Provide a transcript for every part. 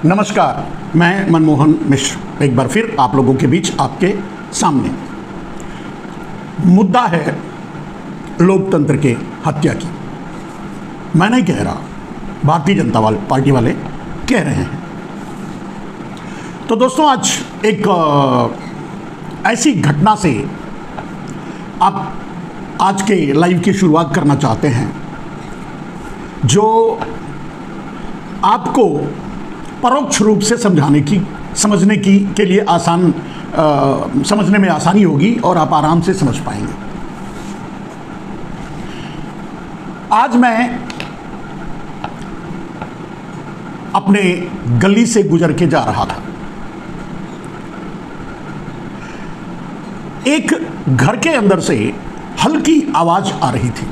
नमस्कार, मैं मनमोहन मिश्र एक बार फिर आप लोगों के बीच आपके सामने। मुद्दा है लोकतंत्र के हत्या की। मैं नहीं कह रहा, भारतीय जनता पार्टी वाले कह रहे हैं। तो दोस्तों, आज एक ऐसी घटना से आप आज के लाइव की शुरुआत करना चाहते हैं जो आपको परोक्ष रूप से समझने के लिए समझने में आसानी होगी और आप आराम से समझ पाएंगे। आज मैं अपने गली से गुजर के जा रहा था। एक घर के अंदर से हल्की आवाज आ रही थी,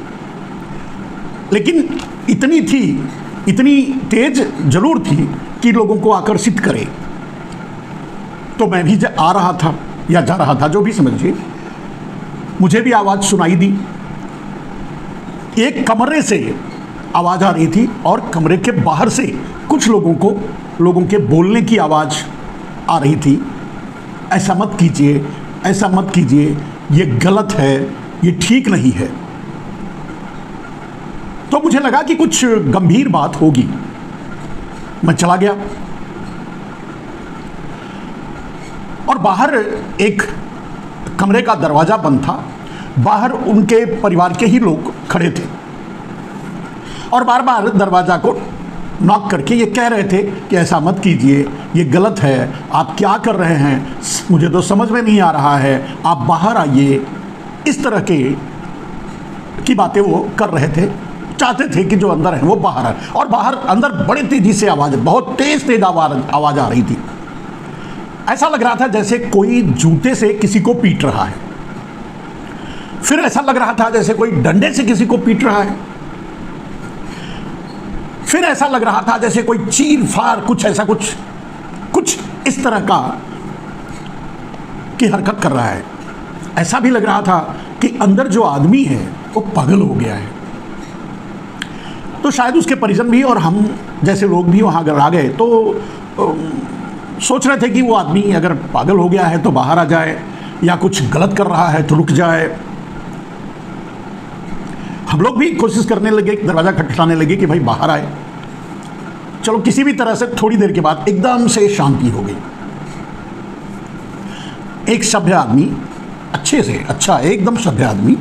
लेकिन इतनी तेज जरूर थी कि लोगों को आकर्षित करे। तो मैं भी आ रहा था या जा रहा था, जो भी समझिए, मुझे भी आवाज सुनाई दी। एक कमरे से आवाज आ रही थी और कमरे के बाहर से कुछ लोगों के बोलने की आवाज आ रही थी। ऐसा मत कीजिए, ऐसा मत कीजिए, ये गलत है, ये ठीक नहीं है। तो मुझे लगा कि कुछ गंभीर बात होगी। मैं चला गया और बाहर एक कमरे का दरवाजा बंद था। बाहर उनके परिवार के ही लोग खड़े थे और बार बार दरवाजा को नॉक करके ये कह रहे थे कि ऐसा मत कीजिए, ये गलत है, आप क्या कर रहे हैं, मुझे तो समझ में नहीं आ रहा है, आप बाहर आइए। इस तरह की बातें वो कर रहे थे। चाहते थे कि जो अंदर है वो बाहर है। और बाहर अंदर बड़ी तेजी से बहुत तेज आवाज आ रही थी। ऐसा लग रहा था जैसे कोई जूते से किसी को पीट रहा है। फिर ऐसा लग रहा था जैसे कोई डंडे से किसी को पीट रहा है। फिर ऐसा लग रहा था जैसे कोई चीर फाड़ कुछ इस तरह की हरकत कर रहा है। ऐसा भी लग रहा था कि अंदर जो आदमी है वो पागल हो गया है। तो शायद उसके परिजन भी और हम जैसे लोग भी वहाँ अगर आ गए तो सोच रहे थे कि वो आदमी अगर पागल हो गया है तो बाहर आ जाए, या कुछ गलत कर रहा है तो रुक जाए। हम लोग भी कोशिश करने लगे, दरवाज़ा खटखटाने लगे कि भाई बाहर आए। चलो, किसी भी तरह से थोड़ी देर के बाद एकदम से शांति हो गई। एक सभ्य आदमी, एकदम सभ्य आदमी,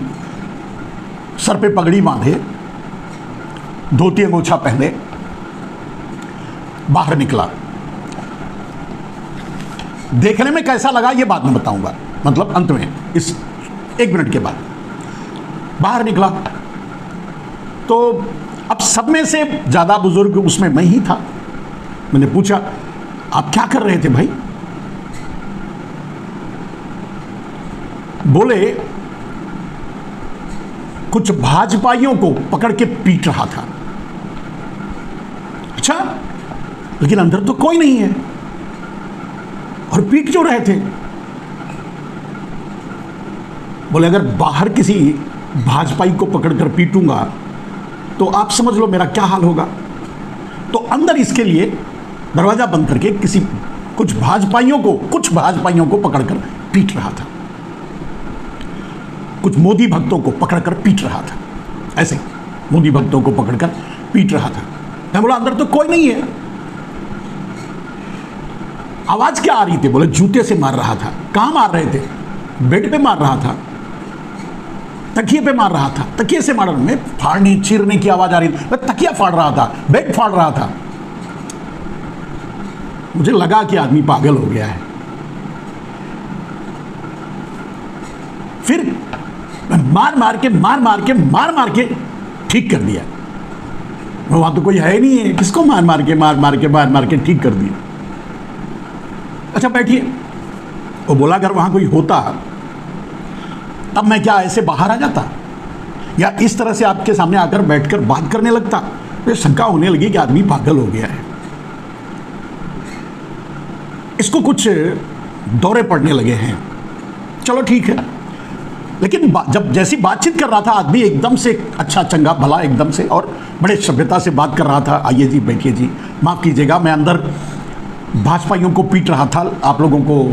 सर पे पगड़ी बांधे, धोती अंगोछा पहने बाहर निकला। देखने में कैसा लगा ये बाद में बताऊंगा, मतलब अंत में, इस 1 मिनट के बाद। बाहर निकला तो अब सब में से ज़्यादा बुजुर्ग उसमें मैं ही था। मैंने पूछा, आप क्या कर रहे थे भाई? बोले, कुछ भाजपाइयों को पकड़ के पीट रहा था। अच्छा, लेकिन अंदर तो कोई नहीं है और पीट क्यों रहे थे? बोले, अगर बाहर किसी भाजपाई को पकड़कर पीटूंगा तो आप समझ लो मेरा क्या हाल होगा। तो अंदर इसके लिए दरवाजा बंद करके कुछ भाजपाइयों को पकड़कर पीट रहा था। कुछ मोदी भक्तों को पकड़कर पीट रहा था। ऐसे मोदी भक्तों को पकड़कर पीट रहा था। मैं बोला, अंदर तो कोई नहीं है। आवाज क्या आ रही थी? बोले, जूते से मार रहा था। कहां मार रहे थे? बेड पे मार रहा था, तकिए पे मार रहा था। तकिए से मार रहा, मैं फाड़ने चीरने की आवाज आ रही थी। मैं तकिया फाड़ रहा था, बेड फाड़ रहा था। मुझे लगा कि आदमी पागल हो गया है। फिर मार मार के ठीक कर दिया। वहां तो कोई है नहीं है, किसको मार मार के ठीक कर दिया। अच्छा, बैठिए। वो बोला, अगर वहां कोई होता तब मैं क्या ऐसे बाहर आ जाता या इस तरह से आपके सामने आकर बैठकर बात करने लगता? तो शंका होने लगी कि आदमी पागल हो गया है। इसको कुछ दौरे पड़ने लगे हैं। चलो ठीक है, लेकिन जब जैसी बातचीत कर रहा था आदमी एकदम से अच्छा चंगा भला एकदम से और बड़े सभ्यता से बात कर रहा था। आइए जी, बैठिए जी, माफ़ कीजिएगा मैं अंदर भाजपाइयों को पीट रहा था, आप लोगों को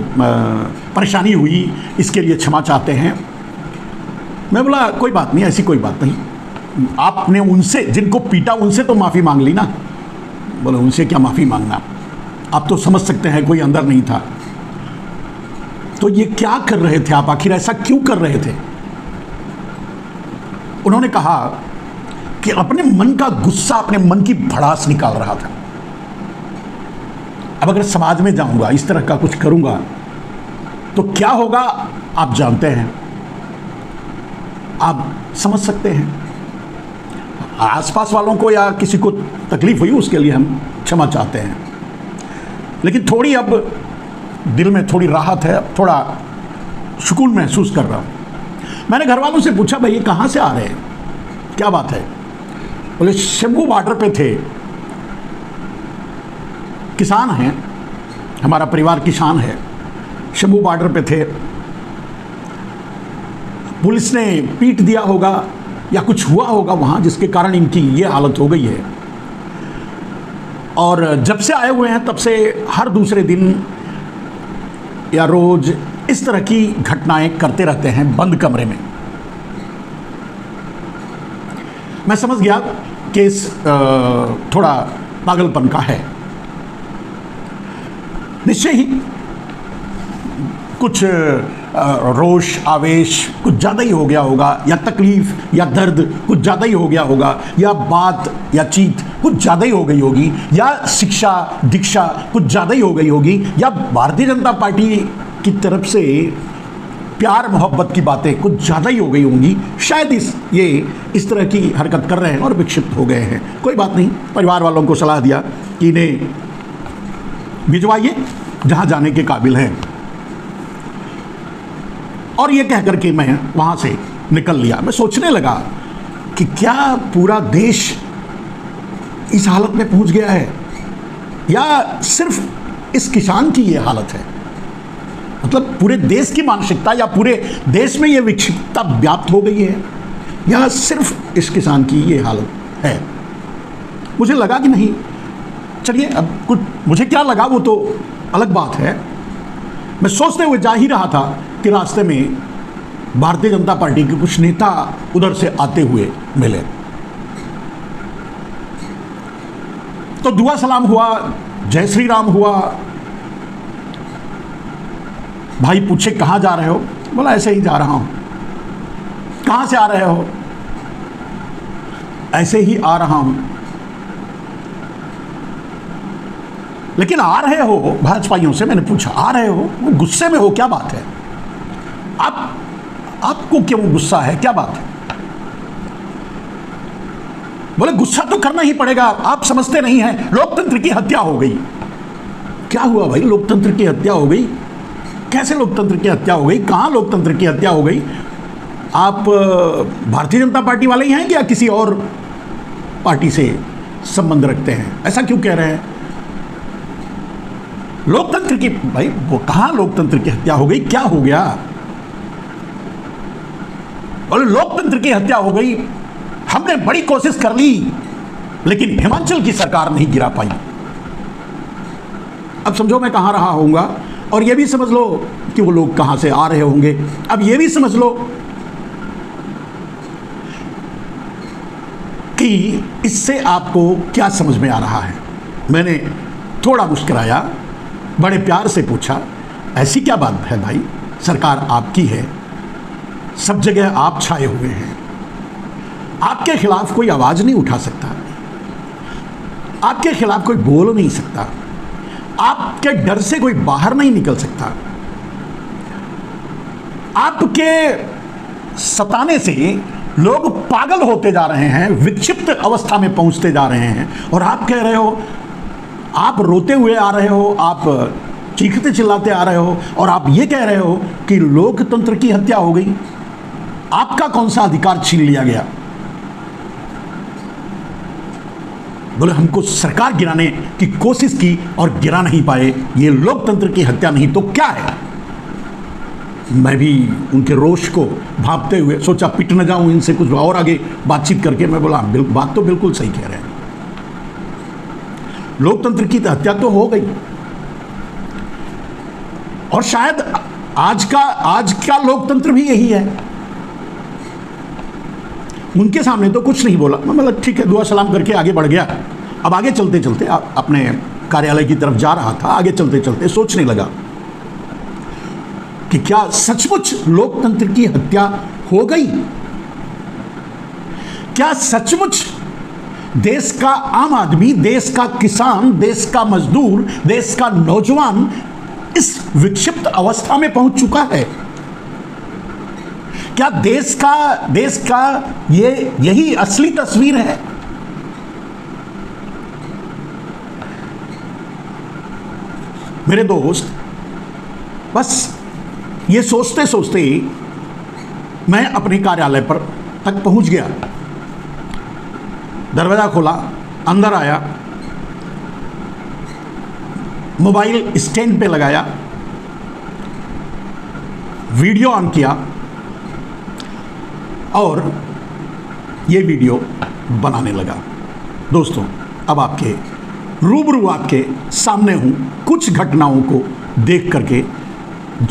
परेशानी हुई, इसके लिए क्षमा चाहते हैं। मैं बोला कोई बात नहीं, ऐसी कोई बात नहीं, आपने उनसे जिनको पीटा उनसे तो माफ़ी मांग ली ना। बोले उनसे क्या माफ़ी मांगना, आप तो समझ सकते हैं कोई अंदर नहीं था। तो ये क्या कर रहे थे आप, आखिर ऐसा क्यों कर रहे थे? उन्होंने कहा कि अपने मन का गुस्सा, अपने मन की भड़ास निकाल रहा था। अब अगर समाज में जाऊंगा, इस तरह का कुछ करूंगा तो क्या होगा आप जानते हैं, आप समझ सकते हैं। आसपास वालों को या किसी को तकलीफ हुई उसके लिए हम क्षमा चाहते हैं, लेकिन थोड़ी अब दिल में थोड़ी राहत है, थोड़ा सुकून महसूस कर रहा हूँ। मैंने घर वालों से पूछा भाई ये कहाँ से आ रहे हैं, क्या बात है? बोले शंभू बॉर्डर पे थे, किसान हैं, हमारा परिवार किसान है, शंभू बॉर्डर पे थे, पुलिस ने पीट दिया होगा या कुछ हुआ होगा वहाँ जिसके कारण इनकी ये हालत हो गई है। और जब से आए हुए हैं तब से हर दूसरे दिन या रोज इस तरह की घटनाएं करते रहते हैं बंद कमरे में। मैं समझ गया केस थोड़ा पागलपन का है। निश्चय ही कुछ रोष आवेश कुछ ज़्यादा ही हो गया होगा, या तकलीफ या दर्द कुछ ज़्यादा ही हो गया होगा, या बात या चीत कुछ ज़्यादा ही हो गई होगी, या शिक्षा दीक्षा कुछ ज़्यादा ही हो गई होगी, या भारतीय जनता पार्टी की तरफ से प्यार मोहब्बत की बातें कुछ ज़्यादा ही हो गई होंगी। शायद ये इस तरह की हरकत कर रहे हैं और विक्षिप्त हो गए हैं। कोई बात नहीं, परिवार वालों को सलाह दिया कि इन्हें भिजवाइए जहाँ जाने के काबिल हैं, और ये कह करके मैं वहाँ से निकल लिया। मैं सोचने लगा कि क्या पूरा देश इस हालत में पहुँच गया है या सिर्फ इस किसान की ये हालत है? मतलब पूरे देश की मानसिकता या पूरे देश में ये विक्षिप्तता व्याप्त हो गई है, या सिर्फ इस किसान की ये हालत है? मुझे लगा कि नहीं, चलिए अब कुछ मुझे क्या लगा वो तो अलग बात है। मैं सोचते हुए जा ही रहा था कि रास्ते में भारतीय जनता पार्टी के कुछ नेता उधर से आते हुए मिले। तो दुआ सलाम हुआ, जय श्री राम हुआ। भाई पूछे कहाँ जा रहे हो? बोला ऐसे ही जा रहा हूँ। कहाँ से आ रहे हो? ऐसे ही आ रहा हूँ। लेकिन आ रहे हो, भाजपाइयों से मैंने पूछा आ रहे हो, वो गुस्से में हो, क्या बात है? आपको क्यों गुस्सा है, क्या बात है? बोले गुस्सा तो करना ही पड़ेगा, आप समझते नहीं हैं, लोकतंत्र की हत्या हो गई। क्या हुआ भाई, लोकतंत्र की हत्या हो गई? कैसे लोकतंत्र की हत्या हो गई? कहाँ लोकतंत्र की हत्या हो गई? आप भारतीय जनता पार्टी वाले ही हैं या किसी और पार्टी से संबंध रखते हैं? ऐसा क्यों कह रहे हैं? लोकतंत्र की, भाई वो कहाँ लोकतंत्र की हत्या हो गई, क्या हो गया? और लोकतंत्र की हत्या हो गई, हमने बड़ी कोशिश कर ली लेकिन हिमाचल की सरकार नहीं गिरा पाई। अब समझो मैं कहाँ रहा होऊंगा, और ये भी समझ लो कि वो लोग कहाँ से आ रहे होंगे। अब ये भी समझ लो कि इससे आपको क्या समझ में आ रहा है। मैंने थोड़ा मुस्कुराया, बड़े प्यार से पूछा ऐसी क्या बात है भाई, सरकार आपकी है, सब जगह आप छाए हुए हैं, आपके खिलाफ कोई आवाज नहीं उठा सकता, आपके खिलाफ कोई बोल नहीं सकता, आपके डर से कोई बाहर नहीं निकल सकता, आपके सताने से लोग पागल होते जा रहे हैं, विक्षिप्त अवस्था में पहुंचते जा रहे हैं, और आप कह रहे हो, आप रोते हुए आ रहे हो, आप चीखते चिल्लाते आ रहे हो, और आप ये कह रहे हो कि लोकतंत्र की हत्या हो गई। आपका कौन सा अधिकार छीन लिया गया? बोले हमको सरकार गिराने की कोशिश की और गिरा नहीं पाए, ये लोकतंत्र की हत्या नहीं तो क्या है? मैं भी उनके रोष को भांपते हुए सोचा पिट न जाऊं इनसे, कुछ और आगे बातचीत करके मैं बोला बात तो बिल्कुल सही कह रहे हैं, लोकतंत्र की हत्या तो हो गई, और शायद आज का लोकतंत्र भी यही है। उनके सामने तो कुछ नहीं बोला, मतलब ठीक है, दुआ सलाम करके आगे बढ़ गया। अब आगे चलते चलते अपने कार्यालय की तरफ जा रहा था, आगे चलते चलते सोचने लगा कि क्या सचमुच लोकतंत्र की हत्या हो गई? क्या सचमुच देश का आम आदमी, देश का किसान, देश का मजदूर, देश का नौजवान इस विक्षिप्त अवस्था में पहुंच चुका है? क्या देश का यही असली तस्वीर है? मेरे दोस्त, बस ये सोचते सोचते मैं अपने कार्यालय पर तक पहुंच गया। दरवाजा खोला, अंदर आया, मोबाइल स्टैंड पे लगाया, वीडियो ऑन किया और ये वीडियो बनाने लगा। दोस्तों, अब आपके रूबरू, आपके सामने हूं, कुछ घटनाओं को देख करके,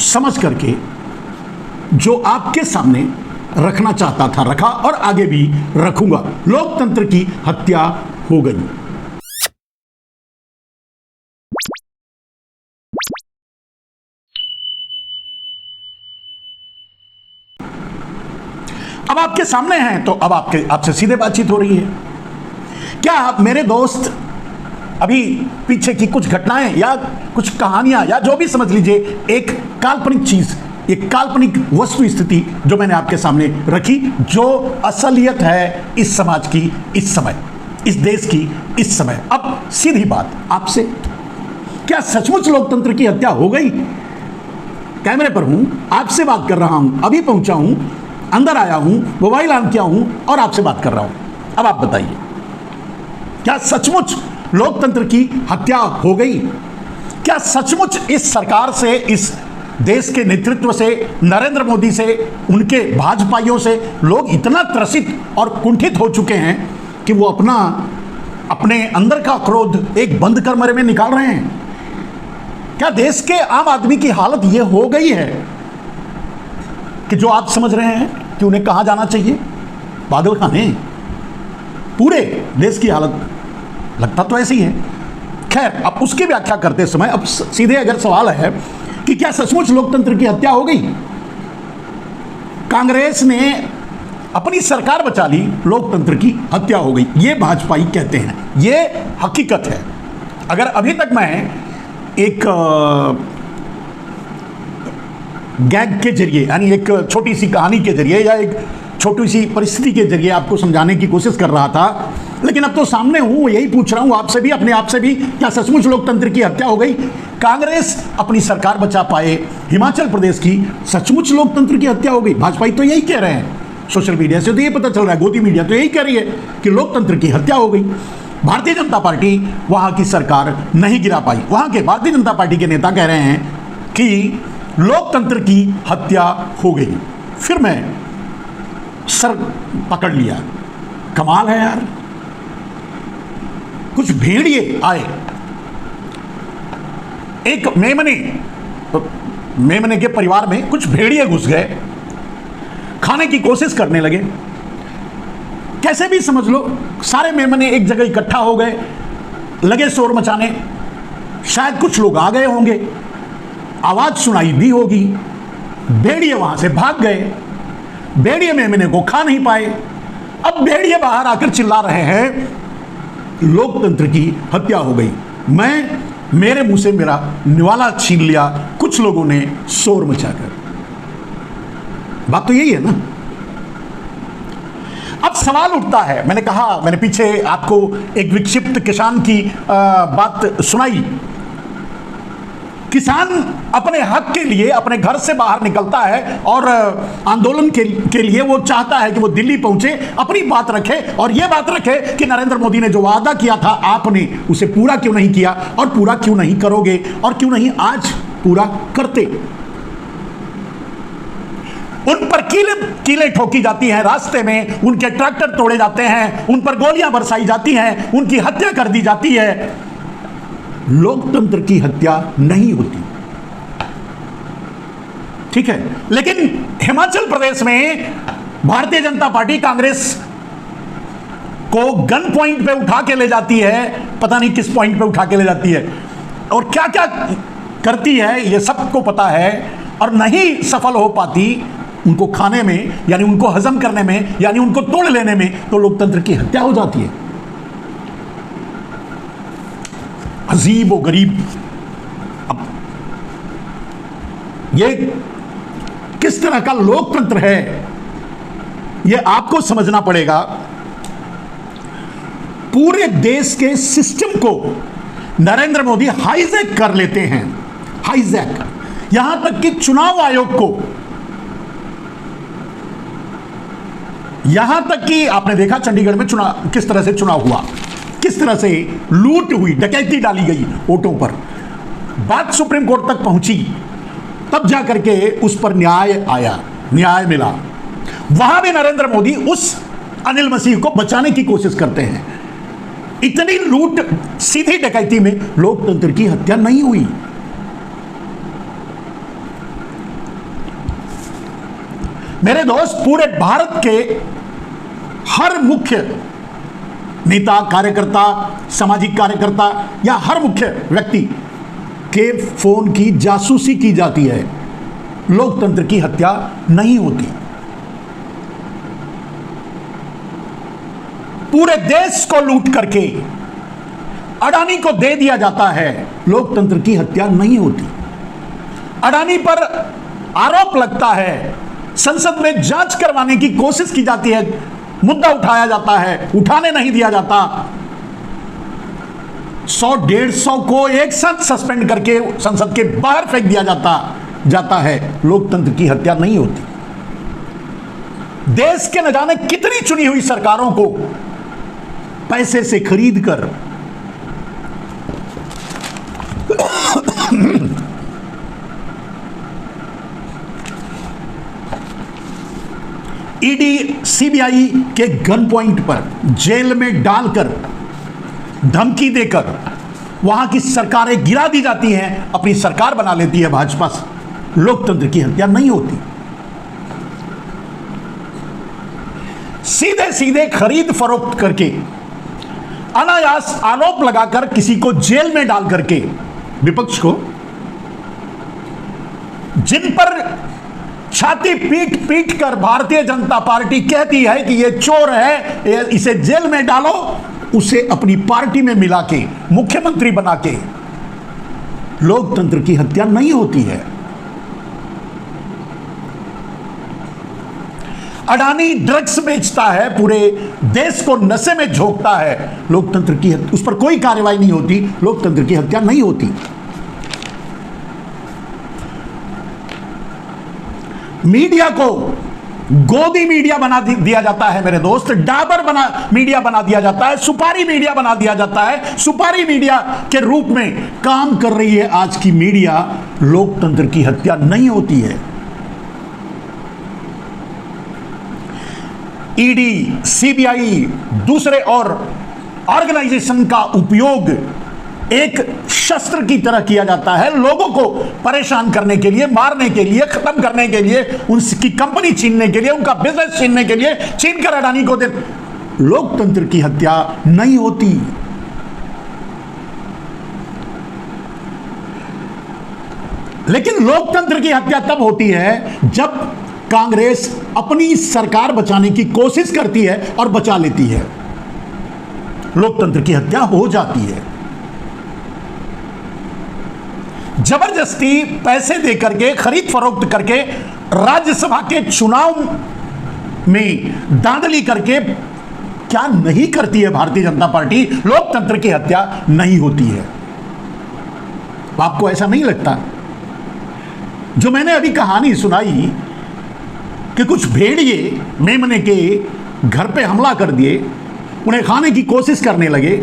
समझ करके, जो आपके सामने रखना चाहता था रखा और आगे भी रखूंगा। लोकतंत्र की हत्या हो गई। अब आपके सामने हैं तो अब आपसे सीधे बातचीत हो रही है। क्या आप मेरे दोस्त अभी पीछे की कुछ घटनाएं या कुछ कहानियां या जो भी समझ लीजिए, एक काल्पनिक चीज, एक काल्पनिक वस्तु स्थिति जो मैंने आपके सामने रखी, जो असलियत है इस समाज की, इस समय, इस देश की इस समय। अब सीधी बात आपसे, क्या सचमुच लोकतंत्र की हत्या हो गई? कैमरे पर हूं, आपसे बात कर रहा हूं, अभी पहुंचा हूं, अंदर आया हूं, मोबाइल ऑन किया हूं और आपसे बात कर रहा हूं। अब आप बताइए, क्या सचमुच लोकतंत्र की हत्या हो गई? क्या सचमुच इस सरकार से, इस देश के नेतृत्व से, नरेंद्र मोदी से, उनके भाजपाइयों से लोग इतना त्रसित और कुंठित हो चुके हैं कि वो अपने अंदर का क्रोध एक बंद कमरे में निकाल रहे हैं? क्या देश के आम आदमी की हालत ये हो गई है कि जो आप समझ रहे हैं कि उन्हें कहां जाना चाहिए? पागल खाने। पूरे देश की हालत लगता तो ऐसी है। खैर, अब उसकी व्याख्या करते समय अब सीधे अगर सवाल है कि क्या सचमुच लोकतंत्र की हत्या हो गई? कांग्रेस ने अपनी सरकार बचा ली, लोकतंत्र की हत्या हो गई, ये भाजपाई कहते हैं, ये हकीकत है। अगर अभी तक मैं एक गैग के जरिए, यानी एक छोटी सी कहानी के जरिए या एक छोटी सी परिस्थिति के जरिए आपको समझाने की कोशिश कर रहा था, लेकिन अब तो सामने हूं, यही पूछ रहा हूं आपसे भी, अपने आप से भी, क्या सचमुच लोकतंत्र की हत्या हो गई? कांग्रेस अपनी सरकार बचा पाए, हिमाचल प्रदेश की सचमुच लोकतंत्र की हत्या हो गई? भाजपा तो यही कह रहे हैं, सोशल मीडिया से तो ये पता चल रहा है, गोदी मीडिया तो यही कह रही है कि लोकतंत्र की हत्या हो गई। भारतीय जनता पार्टी वहां की सरकार नहीं गिरा पाई। वहां के भारतीय जनता पार्टी के नेता कह रहे हैं कि लोकतंत्र की हत्या हो गई। फिर मैं सर पकड़ लिया, कमाल है यार। कुछ भेड़िए आए, एक मेमने के परिवार में कुछ भेड़िए घुस गए, खाने की कोशिश करने लगे। कैसे भी समझ लो, सारे मेमने एक जगह इकट्ठा हो गए, लगे शोर मचाने। शायद कुछ लोग आ गए होंगे, आवाज सुनाई दी होगी, भेड़िए वहां से भाग गए। भेड़िए मेमने को खा नहीं पाए। अब भेड़िए बाहर आकर चिल्ला रहे हैं, लोकतंत्र की हत्या हो गई। मेरे मुंह से मेरा निवाला छीन लिया कुछ लोगों ने शोर मचाकर। बात तो यही है ना। अब सवाल उठता है, मैंने पीछे आपको एक विक्षिप्त किसान की बात सुनाई। किसान अपने हक के लिए अपने घर से बाहर निकलता है और आंदोलन के लिए वो चाहता है कि वो दिल्ली पहुंचे, अपनी बात रखे और ये बात रखे कि नरेंद्र मोदी ने जो वादा किया था आपने उसे पूरा क्यों नहीं किया और पूरा क्यों नहीं करोगे और क्यों नहीं आज पूरा करते। उन पर कीलें ठोकी जाती हैं रास्ते में, उनके ट्रैक्टर तोड़े जाते हैं, उन पर गोलियां बरसाई जाती हैं, उनकी हत्या कर दी जाती है। लोकतंत्र की हत्या नहीं होती। ठीक है, लेकिन हिमाचल प्रदेश में भारतीय जनता पार्टी कांग्रेस को गन पॉइंट पे उठा के ले जाती है, पता नहीं किस पॉइंट पे उठा के ले जाती है और क्या क्या करती है, ये सबको पता है, और नहीं सफल हो पाती उनको खाने में, यानी उनको हजम करने में, यानी उनको तोड़ लेने में, तो लोकतंत्र की हत्या हो जाती है। अजीब व गरीब। अब ये किस तरह का लोकतंत्र है, ये आपको समझना पड़ेगा। पूरे देश के सिस्टम को नरेंद्र मोदी हाईजैक कर लेते हैं, हाईजैक, यहां तक कि चुनाव आयोग को, यहां तक कि आपने देखा चंडीगढ़ में चुनाव किस तरह से चुनाव हुआ, किस तरह से लूट हुई, डकैती डाली गई वोटों पर, बात सुप्रीम कोर्ट तक पहुंची, तब जाकर के उस पर न्याय आया, न्याय मिला। वहां भी नरेंद्र मोदी उस अनिल मसीह को बचाने की कोशिश करते हैं। इतनी लूट, सीधी डकैती में लोकतंत्र की हत्या नहीं हुई। मेरे दोस्त, पूरे भारत के हर मुख्य नेता, कार्यकर्ता, सामाजिक कार्यकर्ता या हर मुख्य व्यक्ति के फोन की जासूसी की जाती है, लोकतंत्र की हत्या नहीं होती। पूरे देश को लूट करके अडानी को दे दिया जाता है, लोकतंत्र की हत्या नहीं होती। अडानी पर आरोप लगता है, संसद में जांच करवाने की कोशिश की जाती है, मुद्दा उठाया जाता है, उठाने नहीं दिया जाता। 100-150 को एक साथ सस्पेंड करके संसद के बाहर फेंक दिया जाता है, लोकतंत्र की हत्या नहीं होती। देश के न जाने कितनी चुनी हुई सरकारों को पैसे से खरीद कर ईडी, सीबीआई के गन पॉइंट पर जेल में डालकर, धमकी देकर वहां की सरकारें गिरा दी जाती हैं, अपनी सरकार बना लेती है भाजपा। लोकतंत्र की हत्या नहीं होती। सीधे सीधे खरीद फरोख्त करके, अनायास आरोप लगाकर किसी को जेल में डाल करके, विपक्ष को, जिन पर छाती पीट पीट कर भारतीय जनता पार्टी कहती है कि ये चोर है, इसे जेल में डालो, उसे अपनी पार्टी में मिला के मुख्यमंत्री बना के, लोकतंत्र की हत्या नहीं होती है। अडानी ड्रग्स बेचता है, पूरे देश को नशे में झोंकता है, लोकतंत्र की उस पर कोई कार्रवाई नहीं होती, लोकतंत्र की हत्या नहीं होती। मीडिया को गोदी मीडिया बना दिया जाता है मेरे दोस्त, डाबर मीडिया बना दिया जाता है, सुपारी मीडिया बना दिया जाता है। सुपारी मीडिया के रूप में काम कर रही है आज की मीडिया। लोकतंत्र की हत्या नहीं होती है। ईडी, सीबीआई, दूसरे और ऑर्गेनाइजेशन का उपयोग एक शस्त्र की तरह किया जाता है, लोगों को परेशान करने के लिए, मारने के लिए, खत्म करने के लिए, उनकी कंपनी छीनने के लिए, उनका बिजनेस छीनने के लिए, छीन कर अडानी को दे। लोकतंत्र की हत्या नहीं होती। लेकिन लोकतंत्र की हत्या तब होती है जब कांग्रेस अपनी सरकार बचाने की कोशिश करती है और बचा लेती है, लोकतंत्र की हत्या हो जाती है। जबरदस्ती पैसे देकर के, खरीद फरोख्त करके, राज्यसभा के चुनाव में धांधली करके क्या नहीं करती है भारतीय जनता पार्टी, लोकतंत्र की हत्या नहीं होती है। आपको ऐसा नहीं लगता? जो मैंने अभी कहानी सुनाई कि कुछ भेड़िए मेमने के घर पे हमला कर दिए, उन्हें खाने की कोशिश करने लगे,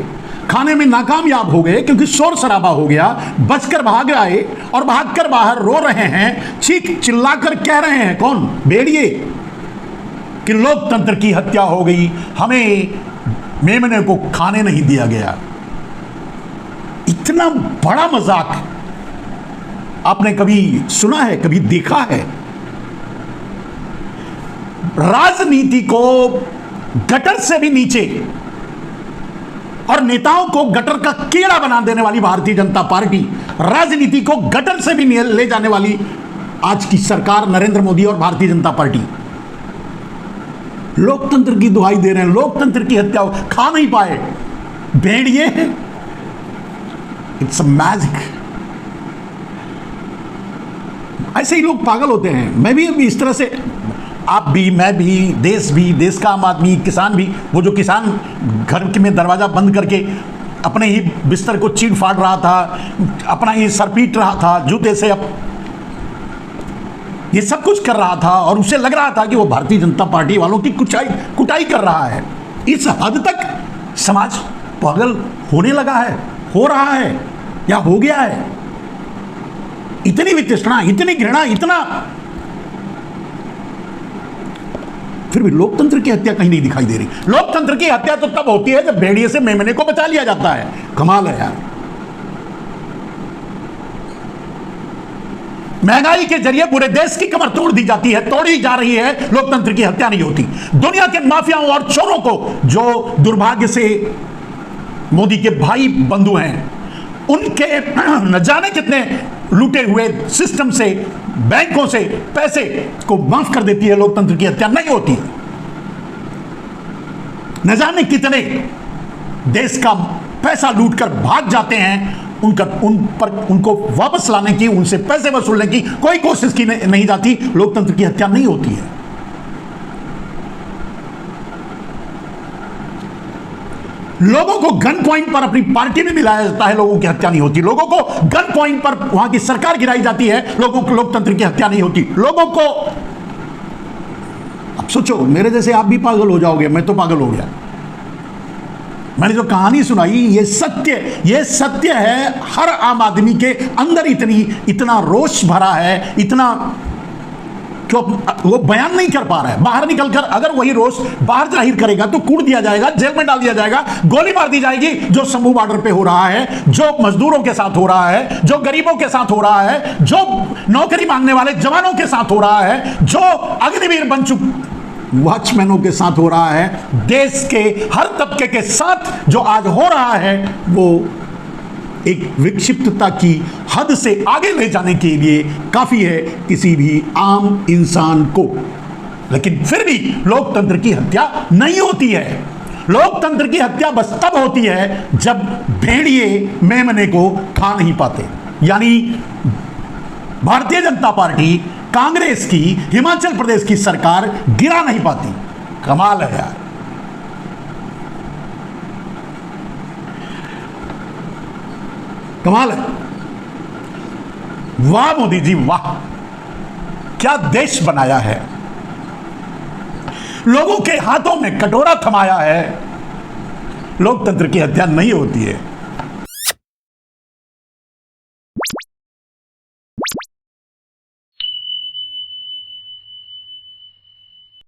खाने में नाकामयाब हो गए क्योंकि शोर शराबा हो गया, बचकर भाग आए और भागकर बाहर रो रहे हैं, चीख चिल्लाकर कह रहे हैं, कौन? भेड़िए, कि लोकतंत्र की हत्या हो गई, हमें मेमने को खाने नहीं दिया गया। इतना बड़ा मजाक आपने कभी सुना है, कभी देखा है? राजनीति को गटर से भी नीचे और नेताओं को गटर का कीड़ा बना देने वाली भारतीय जनता पार्टी, राजनीति को गटर से भी ले जाने वाली आज की सरकार नरेंद्र मोदी और भारतीय जनता पार्टी लोकतंत्र की दुहाई दे रहे हैं। लोकतंत्र की हत्या खा नहीं पाए भेड़िए। It's a magic. ऐसे ही लोग पागल होते हैं। मैं भी अभी इस तरह से, आप भी, मैं भी, देश का आम आदमी, किसान भी, वो जो किसान घर में दरवाजा बंद करके अपने ही बिस्तर को चीर फाड़ रहा था, अपना ही सर पीट रहा था जूते से, अब ये सब कुछ कर रहा था और उसे लग रहा था कि वो भारतीय जनता पार्टी वालों की कुटाई कर रहा है। इस हद तक समाज पागल होने लगा है, हो रहा है या हो गया है। इतनी वितृष्णा, इतनी घृणा, इतना, फिर भी लोकतंत्र की हत्या कहीं नहीं दिखाई दे रही। लोकतंत्र की हत्या तो तब होती है जब भेड़िए से मेमने को बचा लिया जाता है। कमाल है यार। महंगाई के जरिए पूरे देश की कमर तोड़ दी जाती है, तोड़ी जा रही है, लोकतंत्र की हत्या नहीं होती। दुनिया के माफियाओं और चोरों को, जो दुर्भाग्य से मोदी के भाई बंधु हैं, उनके न जाने कितने लूटे हुए सिस्टम से, बैंकों से पैसे को माफ कर देती है, लोकतंत्र की हत्या नहीं होती। न जाने कितने देश का पैसा लूटकर भाग जाते हैं, उनको वापस लाने की, उनसे पैसे वसूलने की कोई कोशिश की नहीं जाती। लोकतंत्र की हत्या नहीं होती है। लोगों को गन पॉइंट पर अपनी पार्टी में मिलाया जाता है, लोगों की हत्या नहीं होती। लोगों को गन पॉइंट पर वहां की सरकार गिराई जाती है, लोगों को लोकतंत्र की हत्या नहीं होती। लोगों को, अब सोचो, मेरे जैसे आप भी पागल हो जाओगे, मैं तो पागल हो गया। मैंने जो कहानी सुनाई, ये सत्य है। हर आम आदमी के अंदर इतना रोष भरा है, इतना कि वो बयान नहीं कर पा रहा है। बाहर निकलकर अगर वही रोष बाहर जाहिर करेगा तो कूट दिया जाएगा, जेल में डाल दिया जाएगा, गोली मार दी जाएगी। जो शंभू बॉर्डर पे हो रहा है, जो मजदूरों के साथ हो रहा है, जो गरीबों के साथ हो रहा है, जो नौकरी मांगने वाले जवानों के साथ हो रहा है, जो अग्निवीर बन चुके वॉचमैनों के साथ हो रहा है, देश के हर तबके के साथ जो आज हो रहा है, वो एक विक्षिप्तता की हद से आगे ले जाने के लिए काफी है किसी भी आम इंसान को। लेकिन फिर भी लोकतंत्र की हत्या नहीं होती है। लोकतंत्र की हत्या बस तब होती है जब भेड़िए मेमने को खा नहीं पाते। यानी भारतीय जनता पार्टी, कांग्रेस की, हिमाचल प्रदेश की सरकार गिरा नहीं पाती। कमाल है यार। कमाल है। वाह मोदी जी वाह, क्या देश बनाया है। लोगों के हाथों में कटोरा थमाया है। लोकतंत्र की हत्या नहीं होती है।